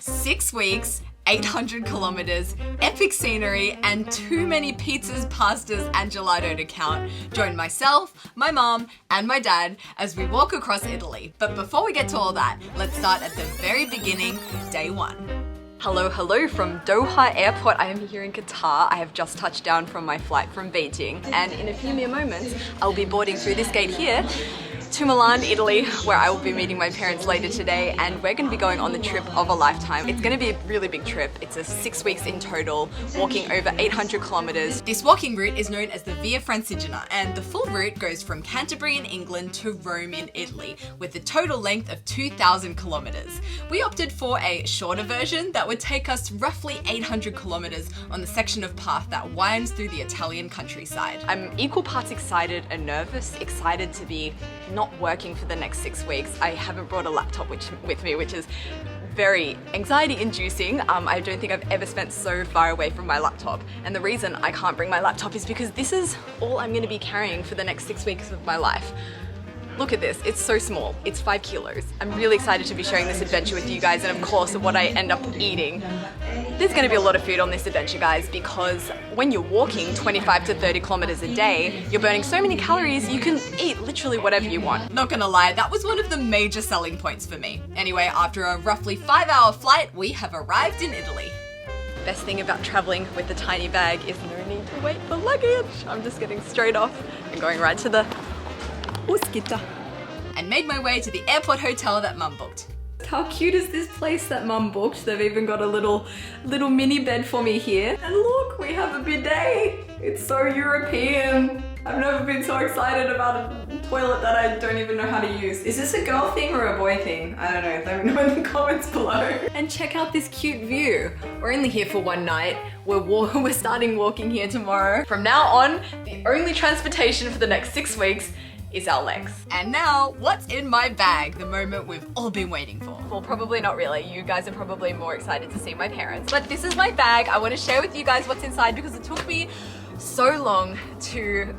6 weeks, 800 kilometers, epic scenery, and too many pizzas, pastas, and gelato to count. Join myself, my mom, and my dad as we walk across Italy. But before we get to all that, let's start at the very beginning, day one. Hello from Doha Airport. I am here in Qatar. I have just touched down from my flight from Beijing, and in a few mere moments, I'll be boarding through this gate here to Milan, Italy, where I will be meeting my parents later today, and we're going to be going on the trip of a lifetime. It's going to be a really big trip. It's a 6 weeks in total, walking over 800 kilometers. This walking route is known as the Via Francigena, and the full route goes from Canterbury in England to Rome in Italy, with a total length of 2,000 kilometers. We opted for a shorter version that would take us roughly 800 kilometers on the section of path that winds through the Italian countryside. I'm equal parts excited and nervous. Excited to be not working for the next 6 weeks. I haven't brought a laptop with me, which is very anxiety inducing. I don't think I've ever spent so far away from my laptop. And the reason I can't bring my laptop is because this is all I'm gonna be carrying for the next 6 weeks of my life. Look at this, it's so small, it's 5 kilos. I'm really excited to be sharing this adventure with you guys, and of course what I end up eating. There's gonna be a lot of food on this adventure, guys, because when you're walking 25 to 30 kilometers a day, you're burning so many calories, you can eat literally whatever you want. Not gonna lie, that was one of the major selling points for me. Anyway, after a roughly 5-hour flight, we have arrived in Italy. Best thing about traveling with a tiny bag is no need to wait for luggage. I'm just getting straight off and going right to the Uskita. And made my way to the airport hotel that Mum booked. How cute is this place that Mum booked? They've even got a little mini bed for me here. And look, we have a bidet. It's so European. I've never been so excited about a toilet that I don't even know how to use. Is this a girl thing or a boy thing? I don't know, let me know in the comments below. And check out this cute view. We're only here for one night. We're starting walking here tomorrow. From now on, the only transportation for the next 6 weeks is our legs. And now, what's in my bag? The moment we've all been waiting for. Well, probably not really. You guys are probably more excited to see my parents. But this is my bag. I want to share with you guys what's inside because it took me so long to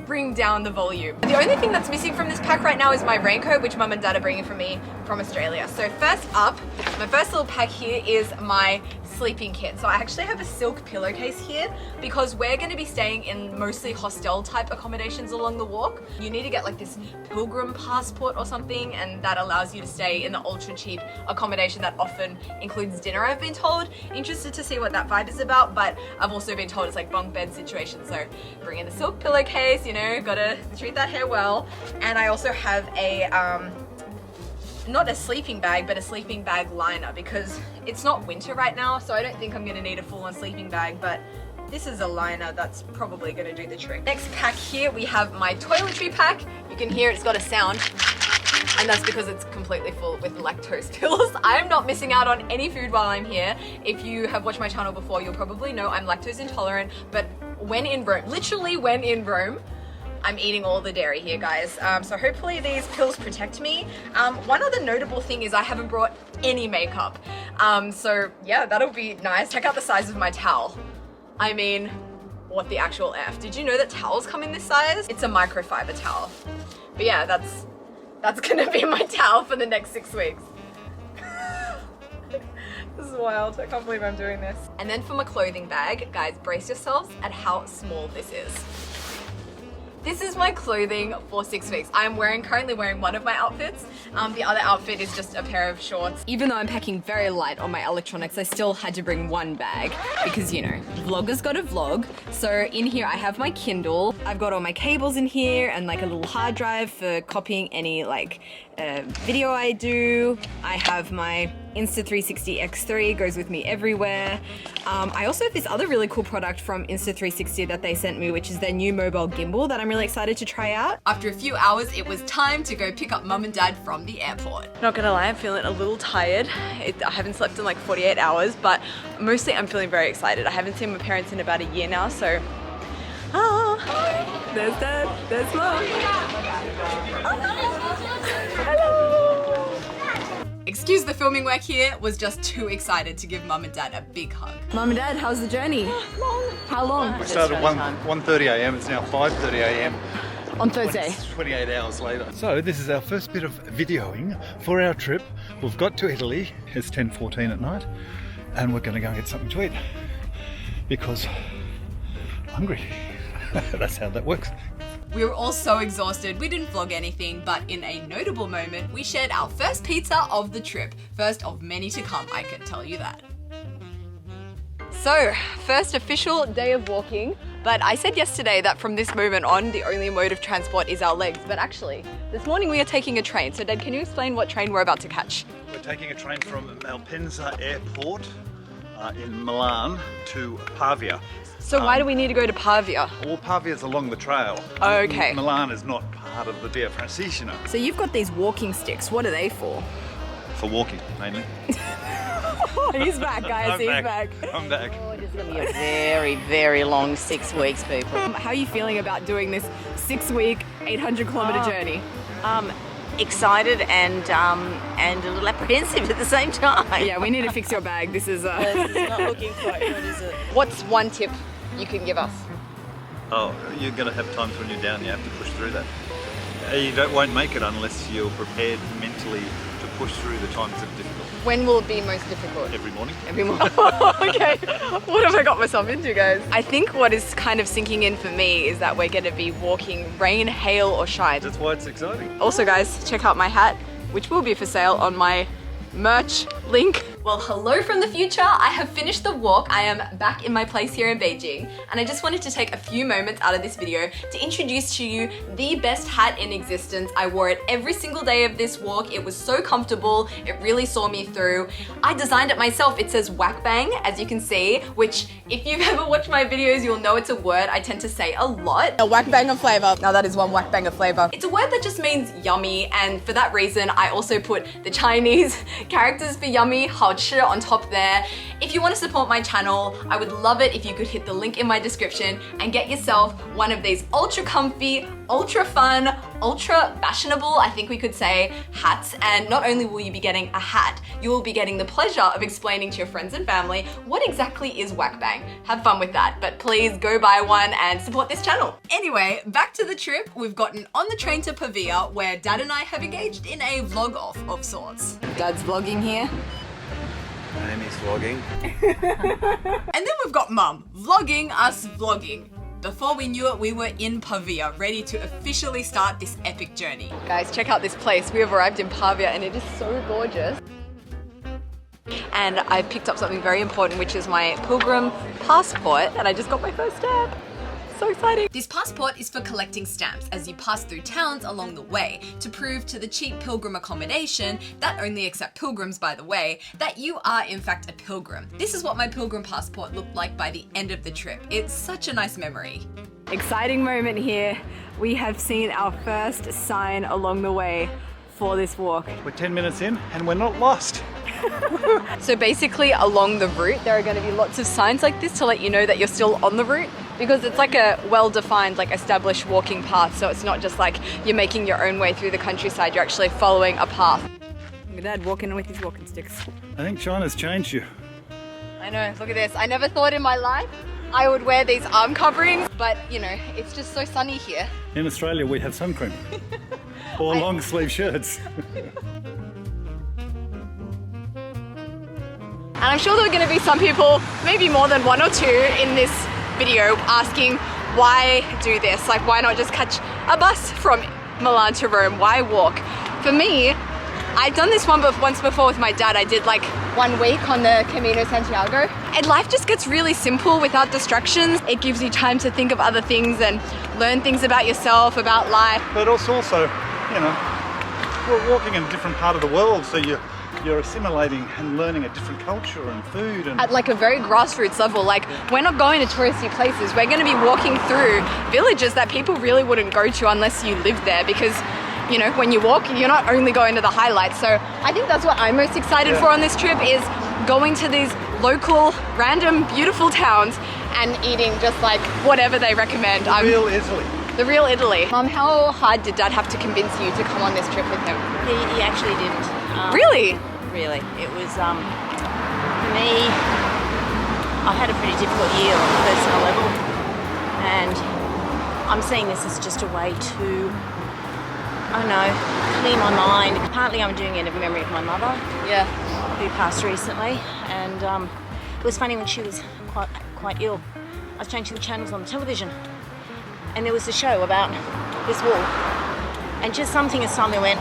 bring down the volume. The only thing that's missing from this pack right now is my raincoat, which Mum and Dad are bringing for me from Australia. So first up, my first little pack here is my sleeping kit. So I actually have a silk pillowcase here because we're going to be staying in mostly hostel type accommodations along the walk. You need to get like this pilgrim passport or something, and that allows you to stay in the ultra cheap accommodation that often includes dinner, I've been told. Interested to see what that vibe is about, but I've also been told it's like bunk bed situation. So bring in the silk pillowcase, you know, gotta treat that hair well. And I also have a not a sleeping bag, but a sleeping bag liner because it's not winter right now, so I don't think I'm gonna need a full-on sleeping bag, but this is a liner that's probably gonna do the trick. Next pack here, we have my toiletry pack. You can hear it's got a sound, and that's because it's completely full with lactose pills. I am not missing out on any food while I'm here. If you have watched my channel before, you'll probably know I'm lactose intolerant, but when in Rome, literally when in Rome, I'm eating all the dairy here, guys. So hopefully these pills protect me. One other notable thing is I haven't brought any makeup. So yeah, that'll be nice. Check out the size of my towel. I mean, what the actual F? Did you know that towels come in this size? It's a microfiber towel. But yeah, that's gonna be my towel for the next 6 weeks. This is wild, I can't believe I'm doing this. And then for my clothing bag, guys, brace yourselves at how small this is. This is my clothing for 6 weeks. I'm currently wearing one of my outfits. The other outfit is just a pair of shorts. Even though I'm packing very light on my electronics, I still had to bring one bag because, you know, vloggers gotta vlog. So in here I have my Kindle. I've got all my cables in here and like a little hard drive for copying any like video I do. I have my Insta360 X3, goes with me everywhere. I also have this other really cool product from Insta360 that they sent me, which is their new mobile gimbal that I'm really excited to try out. After a few hours, it was time to go pick up Mum and Dad from the airport. Not gonna lie, I'm feeling a little tired. I haven't slept in like 48 hours, but mostly I'm feeling very excited. I haven't seen my parents in about a year now, so there's Dad, there's Mum. Hello. Excuse the filming work here, was just too excited to give Mum and Dad a big hug. Mum and Dad, how's the journey? Long. How long? We started at 1:30 a.m, it's now 5:30 a.m. on Thursday. 28 hours later. So this is our first bit of videoing for our trip. We've got to Italy. It's 10:14 at night and we're going to go and get something to eat because I'm hungry. That's how that works. We were all so exhausted, we didn't vlog anything, but in a notable moment, we shared our first pizza of the trip. First of many to come, I can tell you that. So, first official day of walking, but I said yesterday that from this moment on, the only mode of transport is our legs. But actually, this morning we are taking a train. So Dad, can you explain what train we're about to catch? We're taking a train from Malpensa Airport in Milan to Pavia. So why do we need to go to Pavia? Well, Pavia's along the trail. Oh, okay. Milan is not part of the Via Francigena. So you've got these walking sticks. What are they for? For walking, mainly. He's back, guys. He's back. I'm back. Oh, it's going to be a very, very long 6 weeks, people. How are you feeling about doing this 6-week, 800-kilometer journey? Excited and a little apprehensive at the same time. Yeah, we need to fix your bag. This is It's not looking quite good, is it? What's one tip you can give us? Oh, you're going to have times when you're down, you have to push through that. You won't make it unless you're prepared mentally to push through the times that are difficult. When will it be most difficult? Every morning. Every morning. Okay, what have I got myself into, guys? I think what is kind of sinking in for me is that we're going to be walking rain, hail or shine. That's why it's exciting. Also guys, check out my hat, which will be for sale on my merch link. Well, hello from the future. I have finished the walk. I am back in my place here in Beijing, and I just wanted to take a few moments out of this video to introduce to you the best hat in existence. I wore it every single day of this walk. It was so comfortable. It really saw me through. I designed it myself. It says whack bang, as you can see, which if you've ever watched my videos, you'll know it's a word I tend to say a lot. A whack bang of flavor. Now that is one whack bang of flavor. It's a word that just means yummy, and for that reason, I also put the Chinese characters for yummy, hao chi, on top there. If you want to support my channel, I would love it if you could hit the link in my description and get yourself one of these ultra comfy, ultra fun, ultra fashionable, I think we could say, hats. And not only will you be getting a hat, you will be getting the pleasure of explaining to your friends and family what exactly is whack bang. Have fun with that, but please go buy one and support this channel. Anyway, back to the trip. We've gotten on the train to Pavia, where Dad and I have engaged in a vlog off of sorts. Dad's vlogging here. Amy's vlogging. And then we've got Mum vlogging us vlogging. Before we knew it, we were in Pavia, ready to officially start this epic journey. Guys, check out this place. We have arrived in Pavia and it is so gorgeous. And I picked up something very important, which is my pilgrim passport, and I just got my first stamp. So exciting. This passport is for collecting stamps as you pass through towns along the way to prove to the cheap pilgrim accommodation, that only accept pilgrims by the way, that you are in fact a pilgrim. This is what my pilgrim passport looked like by the end of the trip. It's such a nice memory. Exciting moment here. We have seen our first sign along the way for this walk. We're 10 minutes in and we're not lost. So basically along the route there are going to be lots of signs like this to let you know that you're still on the route, because it's like a well-defined, like established walking path, so it's not just like you're making your own way through the countryside, you're actually following a path. Look at Dad walking with his walking sticks. I think China's changed you. I know, look at this. I never thought in my life I would wear these arm coverings, but you know, it's just so sunny here. In Australia we have sun cream. Or long sleeve shirts. And I'm sure there are going to be some people, maybe more than one or two in this video, asking why do this? Like, why not just catch a bus from Milan to Rome? Why walk? For me, I've done this once before with my dad. I did like 1 week on the Camino Santiago. And life just gets really simple without distractions. It gives you time to think of other things and learn things about yourself, about life. But also, you know, we're walking in a different part of the world, so you're assimilating and learning a different culture and food. And at like a very grassroots level, like we're not going to touristy places. We're going to be walking through villages that people really wouldn't go to unless you live there, because you know, when you walk, you're not only going to the highlights. So I think that's what I'm most excited for on this trip, is going to these local, random, beautiful towns and eating just like whatever they recommend. Real Italy. The real Italy. Mum, how hard did Dad have to convince you to come on this trip with him? He actually didn't. Really? Really. It was, for me, I had a pretty difficult year on a personal level, and I'm seeing this as just a way to, I don't know, clear my mind. Partly I'm doing it in memory of my mother, who passed recently, and it was funny when she was quite ill. I was changing the channels on the television, and there was a show about this walk, and just something inside me went,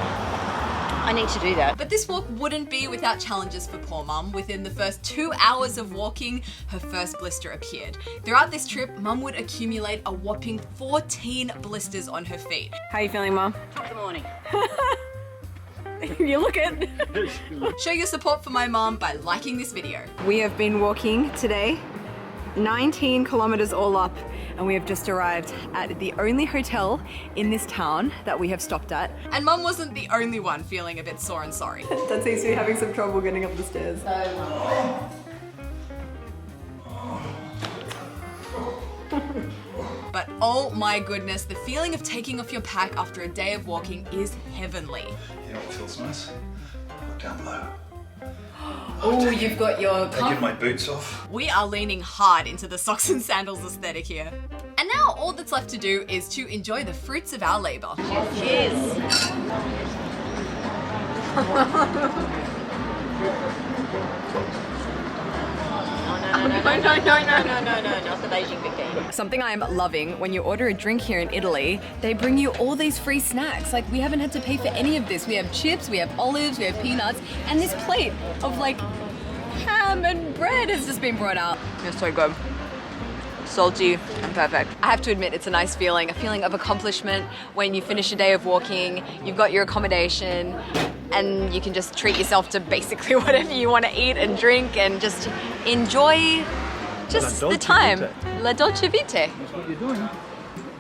I need to do that. But this walk wouldn't be without challenges for poor Mum. Within the first 2 hours of walking, her first blister appeared. Throughout this trip, Mum would accumulate a whopping 14 blisters on her feet. How are you feeling, Mum? Good morning. You look it. Show your support for my mum by liking this video. We have been walking today, 19 kilometers all up, and we have just arrived at the only hotel in this town that we have stopped at. And Mum wasn't the only one feeling a bit sore and sorry. Dad seems to be having some trouble getting up the stairs. But oh my goodness, the feeling of taking off your pack after a day of walking is heavenly. You know what feels nice? Look down below. Oh, you've got your I get my boots off. We are leaning hard into the socks and sandals aesthetic here. And now all that's left to do is to enjoy the fruits of our labor. Cheers. No, not the Beijing bikini. Something I am loving, when you order a drink here in Italy, they bring you all these free snacks. Like, we haven't had to pay for any of this. We have chips, we have olives, we have peanuts, and this plate of like ham and bread has just been brought out. It's so good. Salty and perfect. I have to admit, it's a nice feeling, a feeling of accomplishment when you finish a day of walking, you've got your accommodation, and you can just treat yourself to basically whatever you want to eat and drink and just enjoy just the time. La dolce vita. That's what you're doing.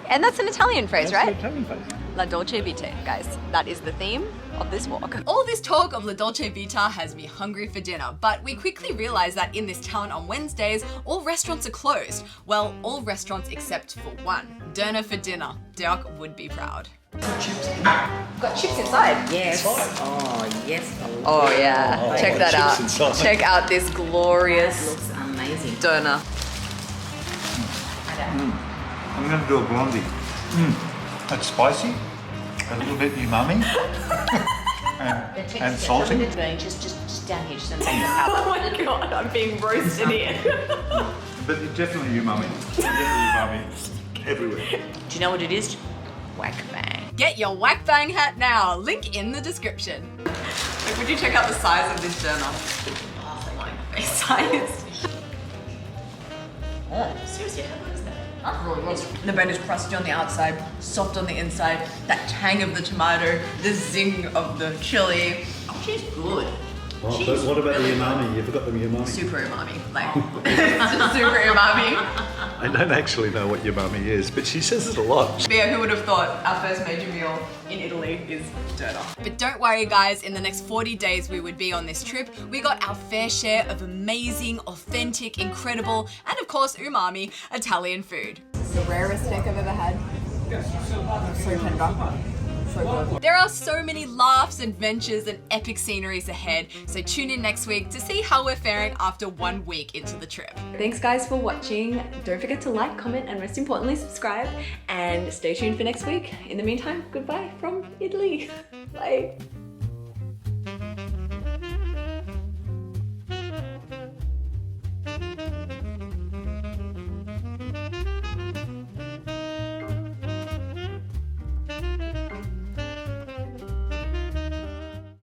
And that's an Italian phrase, That's right? the Italian face. La dolce vita, guys. That is the theme of this walk. All this talk of La Dolce Vita has me hungry for dinner, but we quickly realized that in this town on Wednesdays, all restaurants are closed. Well, all restaurants except for one. Döner for dinner. Dirk would be proud. Got chips inside. Yes. Oh, yes. Oh yeah. Check that out. chips inside. Check out this glorious Looks amazing. döner. I'm going to do a blondie. That's spicy, a little bit umami, and salty. Just down here, just Oh my god, I'm being roasted here. But it's definitely umami. Definitely umami everywhere. Do you know what it is? Whack bang. Get your whack bang hat now. Link in the description. Like, would you check out the size of this döner? Oh, like face size. Seriously, how good is that? The bone is crusty on the outside, soft on the inside, that tang of the tomato, the zing of the chili. Oh, she's good. Well, but what about the umami? You forgot the umami. Super umami, like super umami. I don't actually know what umami is, but she says it a lot. But yeah, who would have thought our first major meal in Italy is döner? But don't worry guys, in the next 40 days we would be on this trip. We got our fair share of amazing, authentic, incredible, and of course umami Italian food. It's the rarest steak I've ever had. So tender. So good. There are so many laughs, adventures, and epic sceneries ahead, so tune in next week to see how we're faring after 1 week into the trip. Thanks guys for watching. Don't forget to like, comment, and most importantly subscribe, and stay tuned for next week. In the meantime, goodbye from Italy. Bye.